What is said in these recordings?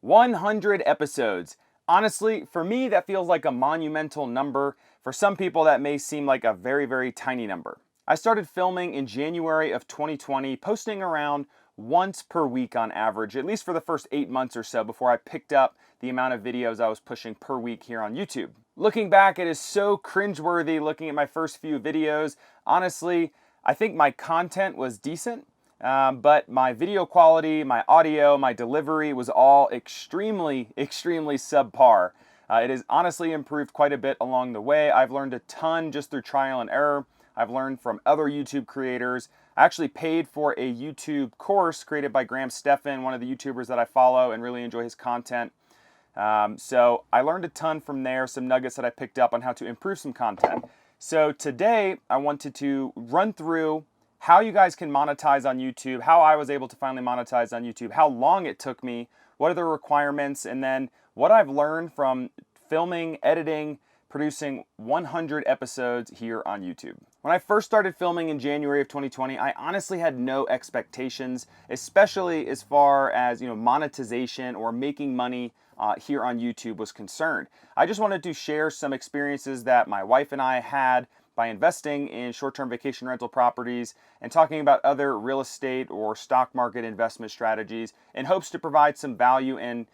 100 episodes. Honestly, for me, that feels like a monumental number. For some people, that may seem like a very, very tiny number. I started filming in January of 2020, posting around once per week on average, at least for the first 8 months or so before I picked up the amount of videos I was pushing per week here on YouTube. Looking back, it is so cringeworthy looking at my first few videos. Honestly, I think my content was decent. But my video quality, my audio, my delivery was all extremely, extremely subpar. It has honestly improved quite a bit along the way. I've learned a ton just through trial and error. I've learned from other YouTube creators. I actually paid for a YouTube course created by Graham Stephan, one of the YouTubers that I follow and really enjoy his content. So I learned a ton from there, some nuggets that I picked up on how to improve some content. So today I wanted to run through how you guys can monetize on YouTube, how I was able to finally monetize on YouTube, how long it took me, what are the requirements, and then what I've learned from filming, editing, producing 100 episodes here on YouTube. When I first started filming in January of 2020, I honestly had no expectations, especially as far as monetization or making money here on YouTube was concerned. I just wanted to share some experiences that my wife and I had by investing in short-term vacation rental properties and talking about other real estate or stock market investment strategies in hopes to provide some value and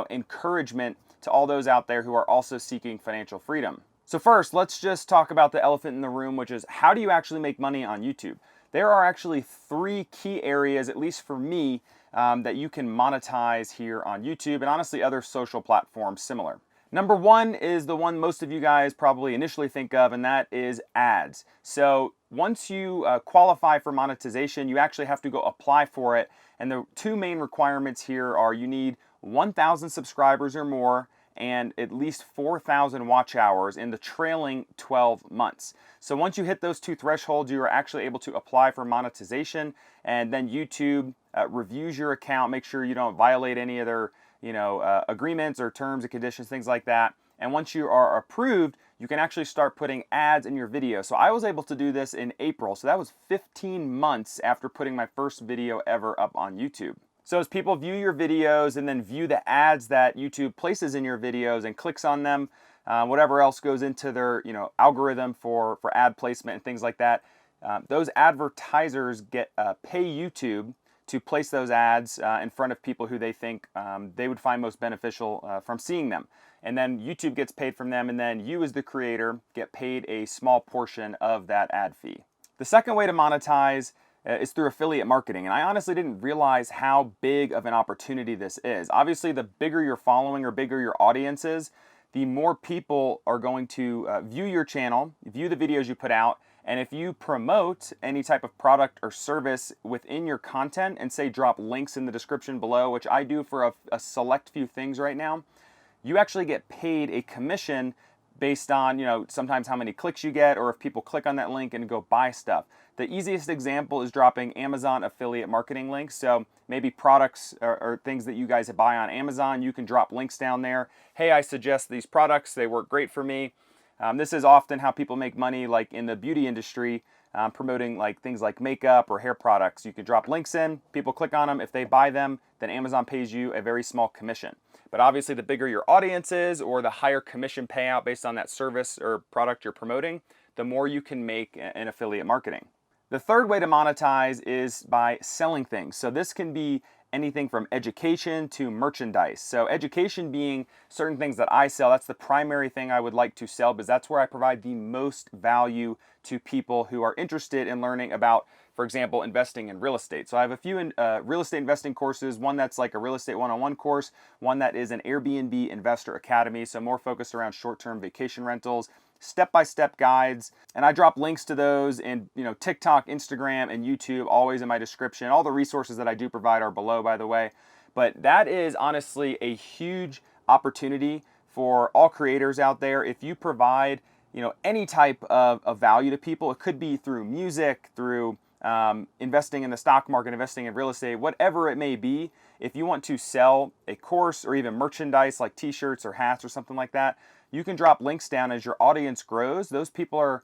encouragement to all those out there who are also seeking financial freedom. So first, let's just talk about the elephant in the room, which is how do you actually make money on YouTube? There are actually three key areas, at least for me, that you can monetize here on YouTube and honestly other social platforms similar. Number one is the one most of you guys probably initially think of, and that is ads. So once you qualify for monetization, you actually have to go apply for it. And the two main requirements here are you need 1,000 subscribers or more and at least 4,000 watch hours in the trailing 12 months. So once you hit those two thresholds, you are actually able to apply for monetization, and then YouTube reviews your account, make sure you don't violate any of their agreements or terms and conditions, things like that. And once you are approved, you can actually start putting ads in your video. So I was able to do this in April. So that was 15 months after putting my first video ever up on YouTube. So as people view your videos and then view the ads that YouTube places in your videos and clicks on them, whatever else goes into their algorithm for ad placement and things like that, those advertisers pay YouTube to place those ads in front of people who they think they would find most beneficial from seeing them. And then YouTube gets paid from them, and then you as the creator get paid a small portion of that ad fee. The second way to monetize is through affiliate marketing. And I honestly didn't realize how big of an opportunity this is. Obviously, the bigger your following or bigger your audience is, the more people are going to view your channel, view the videos you put out, and if you promote any type of product or service within your content and say drop links in the description below, which I do for a select few things right now, you actually get paid a commission based on sometimes how many clicks you get or if people click on that link and go buy stuff. The easiest example is dropping Amazon affiliate marketing links. So maybe products or things that you guys buy on Amazon, you can drop links down there. Hey, I suggest these products, they work great for me. This is often how people make money, like in the beauty industry, promoting like things like makeup or hair products. You can drop links in, people click on them. If they buy them, then Amazon pays you a very small commission. But obviously, the bigger your audience is or the higher commission payout based on that service or product you're promoting, the more you can make in affiliate marketing. The third way to monetize is by selling things. So this can be anything from education to merchandise. So education being certain things that I sell, that's the primary thing I would like to sell because that's where I provide the most value to people who are interested in learning about, for example, investing in real estate. So I have a few real estate investing courses, one that's like a real estate one-on-one course, one that is an Airbnb investor academy, so more focused around short-term vacation rentals, step-by-step guides, and I drop links to those in TikTok, Instagram, and YouTube, always in my description. All the resources that I do provide are below, by the way. But that is honestly a huge opportunity for all creators out there. If you provide any type of value to people, it could be through music, through investing in the stock market, investing in real estate, whatever it may be. If you want to sell a course or even merchandise like t-shirts or hats or something like that, you can drop links down as your audience grows. Those people are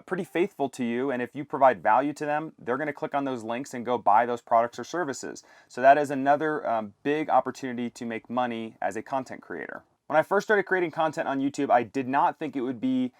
pretty faithful to you, and if you provide value to them, they're going to click on those links and go buy those products or services. So that is another big opportunity to make money as a content creator. When I first started creating content on YouTube, I did not think it would be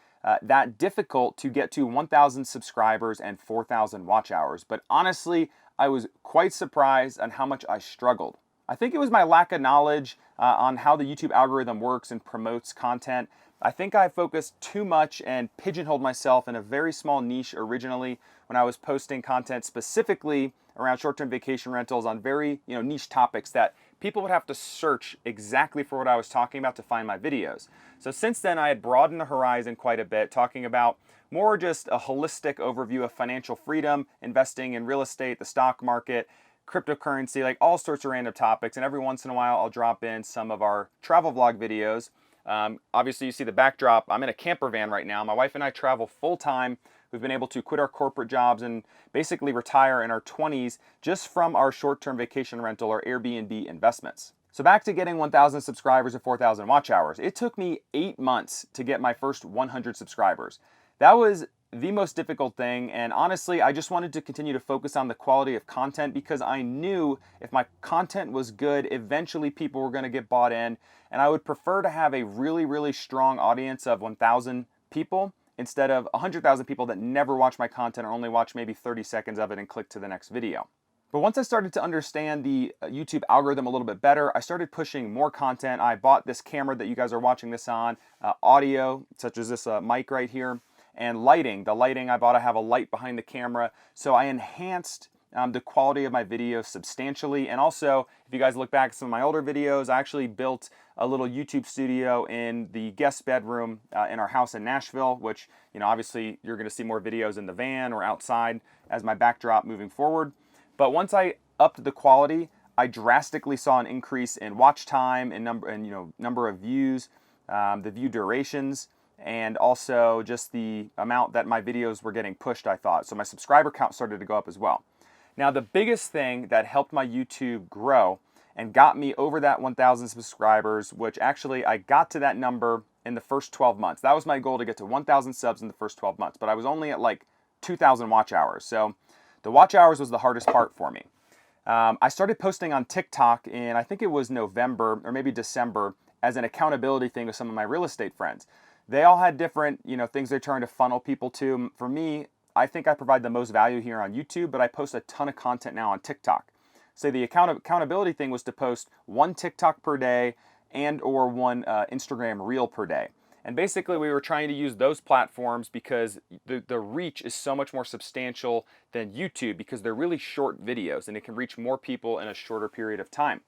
that difficult to get to 1,000 subscribers and 4,000 watch hours. But honestly, I was quite surprised on how much I struggled. I think it was my lack of knowledge on how the YouTube algorithm works and promotes content. I think I focused too much and pigeonholed myself in a very small niche originally when I was posting content specifically around short-term vacation rentals on very niche topics that people would have to search exactly for what I was talking about to find my videos. So since then, I had broadened the horizon quite a bit, talking about more just a holistic overview of financial freedom, investing in real estate, the stock market, cryptocurrency, like all sorts of random topics. And every once in a while, I'll drop in some of our travel vlog videos. Obviously, you see the backdrop. I'm in a camper van right now. My wife and I travel full time. We've been able to quit our corporate jobs and basically retire in our 20s just from our short-term vacation rental or Airbnb investments. So back to getting 1,000 subscribers and 4,000 watch hours. It took me 8 months to get my first 100 subscribers. That was the most difficult thing, and honestly, I just wanted to continue to focus on the quality of content because I knew if my content was good, eventually people were going to get bought in, and I would prefer to have a really, really strong audience of 1,000 people instead of 100,000 people that never watch my content or only watch maybe 30 seconds of it and click to the next video. But once I started to understand the YouTube algorithm a little bit better, I started pushing more content. I bought this camera that you guys are watching this on, audio, such as this mic right here, and lighting. The lighting I bought, I have a light behind the camera. So I enhanced the quality of my videos substantially. And also, if you guys look back at some of my older videos, I actually built a little YouTube studio in the guest bedroom in our house in Nashville, which, obviously you're gonna see more videos in the van or outside as my backdrop moving forward. But once I upped the quality, I drastically saw an increase in watch time and number of views, the view durations, and also just the amount that my videos were getting pushed, I thought. So my subscriber count started to go up as well. Now, the biggest thing that helped my YouTube grow and got me over that 1,000 subscribers, which actually I got to that number in the first 12 months. That was my goal, to get to 1,000 subs in the first 12 months, but I was only at like 2,000 watch hours. So the watch hours was the hardest part for me. I started posting on TikTok in, I think it was November or maybe December, as an accountability thing with some of my real estate friends. They all had different, things they're trying to funnel people to. For me, I think I provide the most value here on YouTube, but I post a ton of content now on TikTok. So the accountability thing was to post one TikTok per day and or one Instagram reel per day. And basically we were trying to use those platforms because the reach is so much more substantial than YouTube because they're really short videos and it can reach more people in a shorter period of time.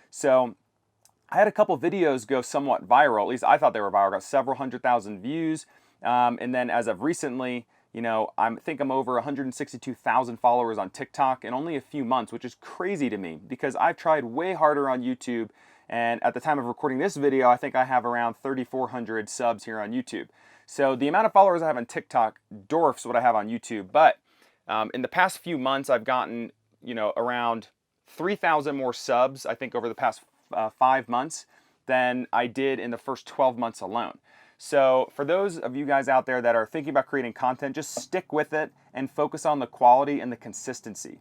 So I had a couple videos go somewhat viral, at least I thought they were viral, got several 100,000 views. And then as of recently, I think I'm over 162,000 followers on TikTok in only a few months, which is crazy to me because I've tried way harder on YouTube. And at the time of recording this video, I think I have around 3,400 subs here on YouTube. So the amount of followers I have on TikTok dwarfs what I have on YouTube. But in the past few months, I've gotten, around 3,000 more subs, I think over the past 5 months than I did in the first 12 months alone. So for those of you guys out there that are thinking about creating content, just stick with it and focus on the quality and the consistency.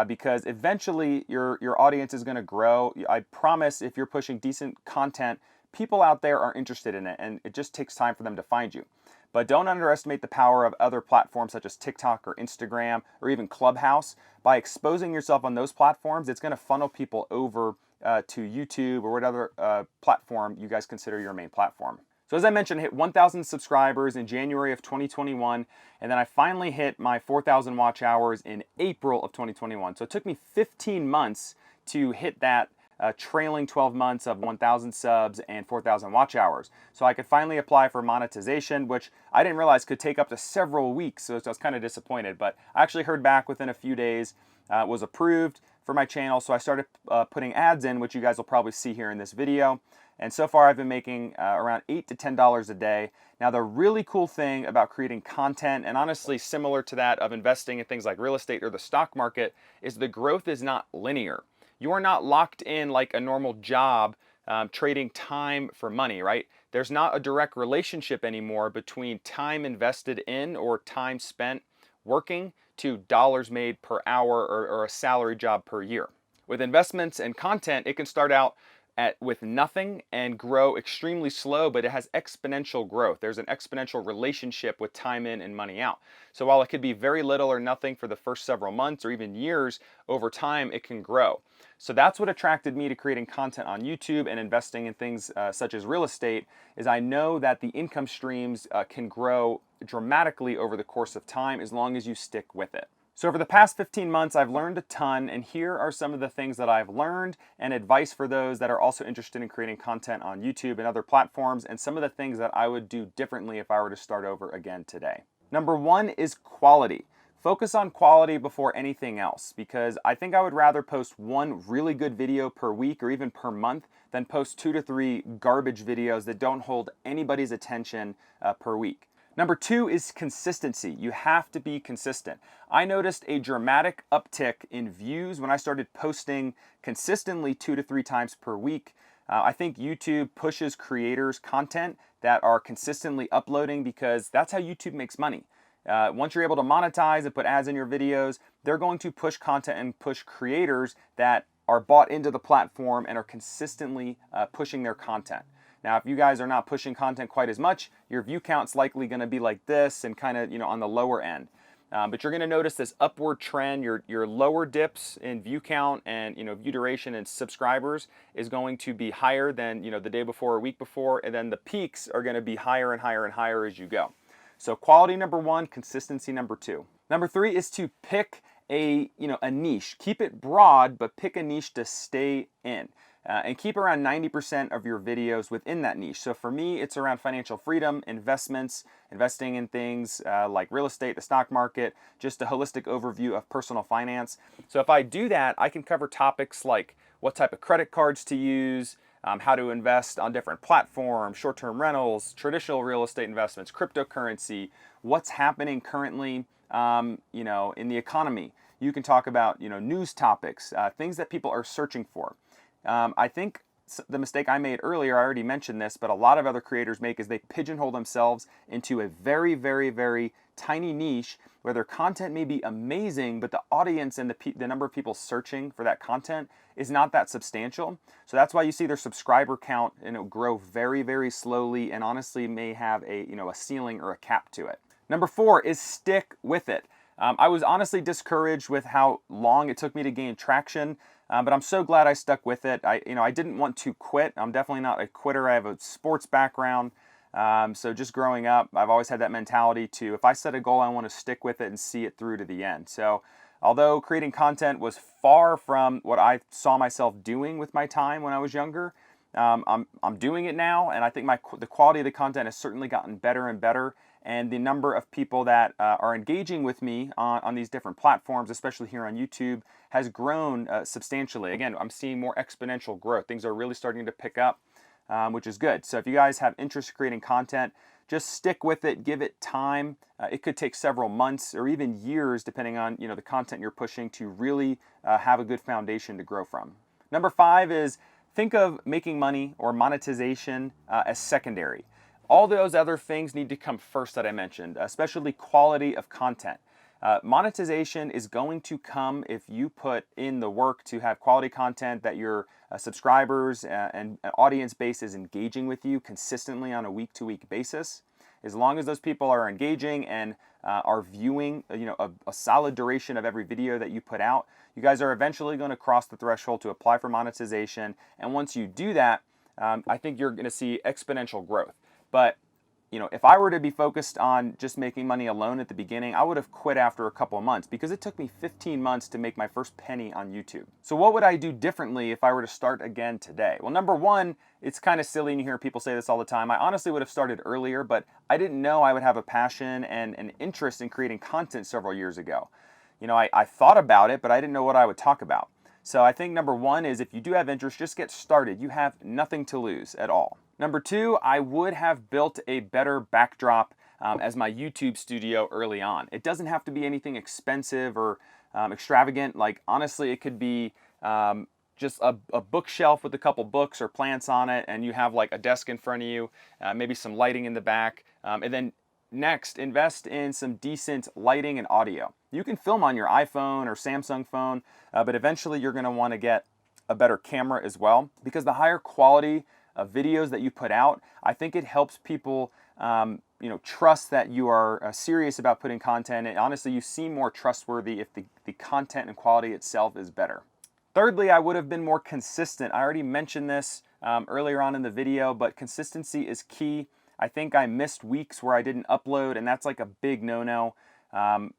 Because eventually your audience is going to grow. I promise, if you're pushing decent content, people out there are interested in it, and it just takes time for them to find you. But don't underestimate the power of other platforms such as TikTok or Instagram or even Clubhouse. By exposing yourself on those platforms, it's going to funnel people over to YouTube or whatever platform you guys consider your main platform. So as I mentioned, I hit 1,000 subscribers in January of 2021, and then I finally hit my 4,000 watch hours in April of 2021. So it took me 15 months to hit that trailing 12 months of 1,000 subs and 4,000 watch hours. So I could finally apply for monetization, which I didn't realize could take up to several weeks, so I was kind of disappointed. But I actually heard back within a few days, was approved for my channel, so I started putting ads in, which you guys will probably see here in this video. And so far I've been making around $8 to $10 a day. Now the really cool thing about creating content, and honestly similar to that of investing in things like real estate or the stock market, is the growth is not linear. You are not locked in like a normal job trading time for money, right? There's not a direct relationship anymore between time invested in or time spent working to dollars made per hour or a salary job per year. With investments and content, it can start out with nothing and grow extremely slow, but it has exponential growth. There's an exponential relationship with time in and money out. So while it could be very little or nothing for the first several months or even years, over time it can grow. So that's what attracted me to creating content on YouTube and investing in things such as real estate, is I know that the income streams can grow dramatically over the course of time as long as you stick with it. So over the past 15 months, I've learned a ton, and here are some of the things that I've learned and advice for those that are also interested in creating content on YouTube and other platforms, and some of the things that I would do differently if I were to start over again today. Number one is quality. Focus on quality before anything else, because I think I would rather post one really good video per week or even per month than post 2 to 3 garbage videos that don't hold anybody's attention per week. Number two is consistency. You have to be consistent. I noticed a dramatic uptick in views when I started posting consistently 2 to 3 times per week. I think YouTube pushes creators content that are consistently uploading because that's how YouTube makes money. Once you're able to monetize and put ads in your videos, they're going to push content and push creators that are bought into the platform and are consistently pushing their content. Now, if you guys are not pushing content quite as much, your view count's likely going to be like this and kind of, on the lower end. But you're going to notice this upward trend. Your lower dips in view count and view duration and subscribers is going to be higher than the day before or week before, and then the peaks are going to be higher and higher and higher as you go. So quality number one, consistency number two. Number three is to pick a niche. Keep it broad, but pick a niche to stay in. And keep around 90% of your videos within that niche. So for me, it's around financial freedom, investments, investing in things like real estate, the stock market, just a holistic overview of personal finance. So if I do that, I can cover topics like what type of credit cards to use, how to invest on different platforms, short-term rentals, traditional real estate investments, cryptocurrency, what's happening currently, in the economy. You can talk about, news topics, things that people are searching for. I think the mistake I made earlier, I already mentioned this, but a lot of other creators make, is they pigeonhole themselves into a very, very, very tiny niche where their content may be amazing, but the audience and the number of people searching for that content is not that substantial. So that's why you see their subscriber count grow very, very slowly, and honestly may have a ceiling or a cap to it. Number four is stick with it. I was honestly discouraged with how long it took me to gain traction. But I'm so glad I stuck with it. I didn't want to quit. I'm definitely not a quitter. I have a sports background. So just growing up, I've always had that mentality to, if I set a goal, I want to stick with it and see it through to the end. So although creating content was far from what I saw myself doing with my time when I was younger, I'm doing it now, and I think the quality of the content has certainly gotten better and better. And the number of people that are engaging with me on these different platforms, especially here on YouTube, has grown substantially. Again, I'm seeing more exponential growth. Things are really starting to pick up, which is good. So if you guys have interest in creating content, just stick with it, give it time. It could take several months or even years, depending on the content you're pushing, to really have a good foundation to grow from. Number five is think of making money or monetization as secondary. All those other things need to come first that I mentioned, especially quality of content. Monetization is going to come if you put in the work to have quality content that your subscribers and audience base is engaging with you consistently on a week-to-week basis. As long as those people are engaging and are viewing a solid duration of every video that you put out, you guys are eventually going to cross the threshold to apply for monetization. And once you do that, I think you're going to see exponential growth. But if I were to be focused on just making money alone at the beginning, I would have quit after a couple of months, because it took me 15 months to make my first penny on YouTube. So what would I do differently if I were to start again today? Well, number one, it's kind of silly, and you hear people say this all the time. I honestly would have started earlier, but I didn't know I would have a passion and an interest in creating content several years ago. I thought about it, but I didn't know what I would talk about. So I think number one is, if you do have interest, just get started. You have nothing to lose at all. Number two, I would have built a better backdrop as my YouTube studio early on. It doesn't have to be anything expensive or extravagant. Like, honestly, it could be just a bookshelf with a couple books or plants on it, and you have like a desk in front of you, maybe some lighting in the back, and then next, invest in some decent lighting and audio. You can film on your iPhone or Samsung phone, but eventually you're going to want to get a better camera as well, because the higher quality of videos that you put out, I think it helps people trust that you are serious about putting content. And honestly, you seem more trustworthy if the content and quality itself is better. Thirdly, I would have been more consistent. I already mentioned this earlier on in the video, but consistency is key. I think I missed weeks where I didn't upload, and that's like a big no-no.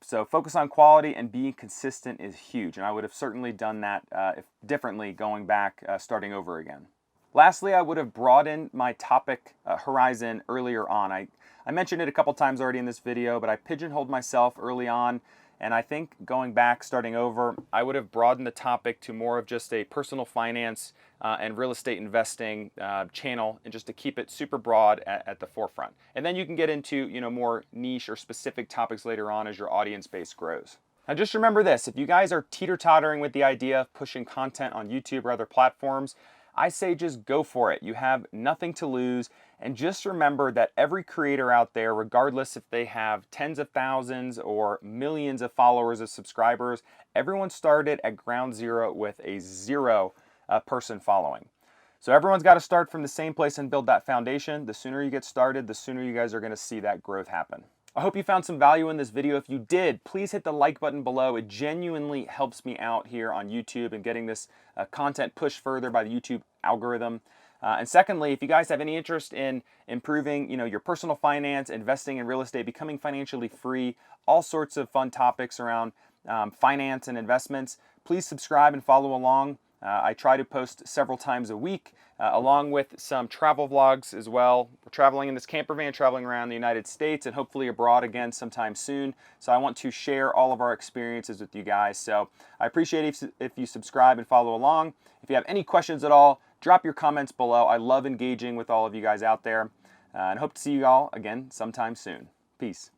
So focus on quality, and being consistent is huge. And I would have certainly done that differently going back, starting over again. Lastly, I would have broadened my topic horizon earlier on. I mentioned it a couple times already in this video, but I pigeonholed myself early on. And I think going back, starting over, I would have broadened the topic to more of just a personal finance and real estate investing channel, and just to keep it super broad at the forefront. And then you can get into more niche or specific topics later on as your audience base grows. Now just remember this: if you guys are teeter-tottering with the idea of pushing content on YouTube or other platforms, I say just go for it. You have nothing to lose. And just remember that every creator out there, regardless if they have tens of thousands or millions of followers or subscribers, everyone started at ground zero with a zero person following. So everyone's got to start from the same place and build that foundation. The sooner you get started, the sooner you guys are going to see that growth happen. I hope you found some value in this video. If you did, please hit the like button below. It genuinely helps me out here on YouTube and getting this content pushed further by the YouTube algorithm. And secondly, if you guys have any interest in improving, your personal finance, investing in real estate, becoming financially free, all sorts of fun topics around finance and investments, please subscribe and follow along. I try to post several times a week, along with some travel vlogs as well. We're traveling in this camper van, traveling around the United States and hopefully abroad again sometime soon. So I want to share all of our experiences with you guys. So I appreciate it if you subscribe and follow along. If you have any questions at all, drop your comments below. I love engaging with all of you guys out there, and hope to see you all again sometime soon. Peace.